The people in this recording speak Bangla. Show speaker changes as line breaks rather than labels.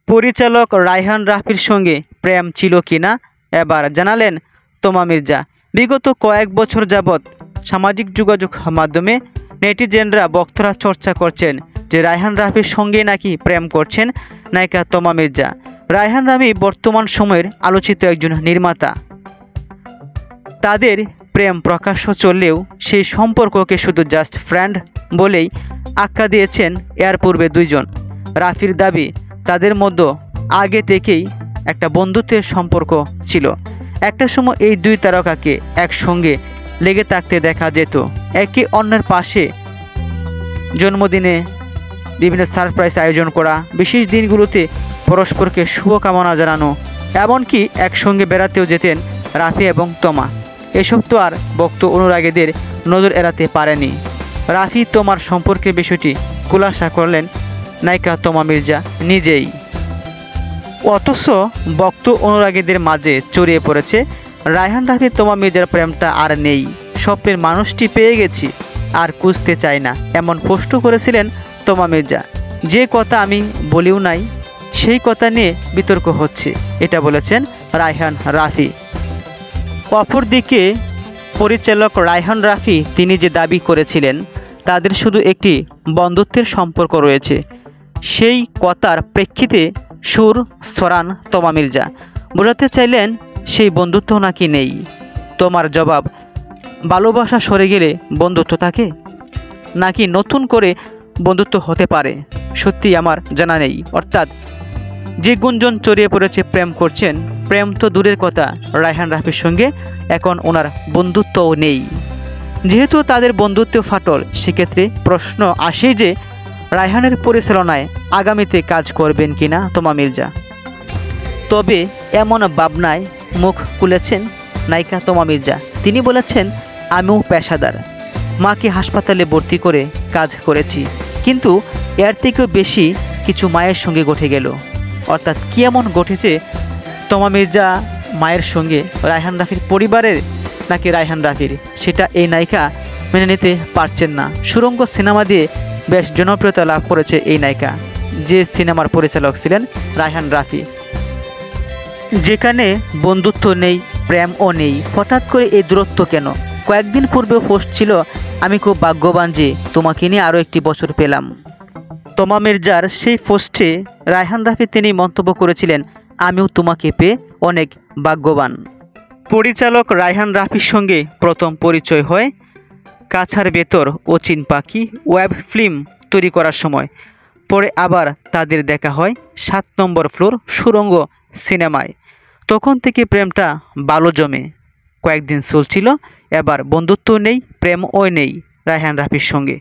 পরিচালক রায়হান রাফির সঙ্গে প্রেম ছিল কিনা এবার জানালেন তমা মির্জা। বিগত কয়েক বছর যাবৎ সামাজিক যোগাযোগ মাধ্যমে নেটিজেনরা বক্তরা চর্চা করছেন যে রায়হান রাফির সঙ্গে নাকি প্রেম করছেন নায়িকা তমা মির্জা। রায়হান রাফি বর্তমান সময়ের আলোচিত একজন নির্মাতা। তাদের প্রেম প্রকাশ্য চললেও সেই সম্পর্ককে শুধু জাস্ট ফ্রেন্ড বলেই আখ্যা দিয়েছেন এর পূর্বে দুইজন। রাফির দাবি তাদের মধ্যে আগে থেকেই একটা বন্ধুত্বের সম্পর্ক ছিল। একটা সময় এই দুই তারকাকে একসঙ্গে লেগে থাকতে দেখা যেত, একে অন্যের পাশে জন্মদিনে বিভিন্ন সারপ্রাইজ আয়োজন করা, বিশেষ দিনগুলোতে পরস্পরকে শুভকামনা জানানো, এমনকি একসঙ্গে বেড়াতেও যেতেন রাফি এবং তমা। এসব তো আর ভক্ত অনুরাগীদের নজর এড়াতে পারেনি। রাফি তমার সম্পর্কে বিষয়টি খুলাসা করলেন নায়িকা তমা মির্জা নিজেই। অথচ ভক্ত অনুরাগীদের মাঝে ছড়িয়ে পড়েছে রায়হান রাফি তমা মির্জার প্রেমটা আর নেই, স্বপ্নের মানুষটি পেয়ে গেছি, আর খুঁজতে চাই না, এমন পোস্ট করেছিলেন তমা মির্জা। যে কথা আমি বলিও নাই সেই কথা নিয়ে বিতর্ক হচ্ছে, এটা বলেছেন রায়হান রাফি। অপরদিকে পরিচালক রায়হান রাফি তিনি যে দাবি করেছিলেন তাদের শুধু একটি বন্ধুত্বের সম্পর্ক রয়েছে, সেই কথার প্রেক্ষিতে সুর সরান তমা মির্জা। বোঝাতে চাইলেন সেই বন্ধুত্ব নাকি নেই। তোমার জবাব, ভালোবাসা সরে গেলে বন্ধুত্ব থাকে নাকি নতুন করে বন্ধুত্ব হতে পারে সত্যি আমার জানা নেই। অর্থাৎ যে গুঞ্জন ছড়িয়ে পড়েছে প্রেম করছেন, প্রেম তো দূরের কথা, রায়হান রাফির সঙ্গে এখন ওনার বন্ধুত্বও নেই। যেহেতু তাদের বন্ধুত্ব ফাটল, সেক্ষেত্রে প্রশ্ন আসে যে রায়হানের পরিচালনায় আগামীতে কাজ করবেন কিনা তমা মির্জা। তবে এমন ভাবনায় মুখ খুলেছেন নায়িকা তমা মির্জা। তিনি বলেছেন, আমিও পেশাদার, মাকে হাসপাতালে ভর্তি করে কাজ করেছি, কিন্তু এর থেকেও বেশি কিছু মায়ের সঙ্গে ঘটে গেল। অর্থাৎ কি এমন ঘটেছে তমা মির্জা মায়ের সঙ্গে, রায়হান রাফির পরিবারের নাকি রায়হান রাফির, সেটা এই নায়িকা মেনে নিতে পারছেন না। সুরঙ্গ সিনেমা দিয়ে বেশ জনপ্রিয়তা লাভ করেছে এই নায়িকা, যে সিনেমার পরিচালক ছিলেন রায়হান রাফি। যেখানে বন্ধুত্ব নেই, প্রেমও নেই, হঠাৎ করে এই দূরত্ব কেন? কয়েকদিন পূর্বে পোস্ট ছিল, আমি খুব ভাগ্যবান যে তোমাকে নিয়ে আরও একটি বছর পেলাম। তমা মির্জার সেই পোস্টে রায়হান রাফি তিনি মন্তব্য করেছিলেন, আমিও তোমাকে পেয়ে অনেক ভাগ্যবান। পরিচালক রায়হান রাফির সঙ্গে প্রথম পরিচয় হয় কাছার ভেতর অচিন পাখি ওয়েব ফিল্ম তৈরি করার সময়। পরে আবার তাদের দেখা হয় 7 নম্বর ফ্লোর সুরঙ্গ সিনেমায়। তখন থেকে প্রেমটা ভালো জমে কয়েকদিন চলছিল। এবার বন্ধুত্ব নেই, প্রেমও নেই রায়হান রাফির সঙ্গে।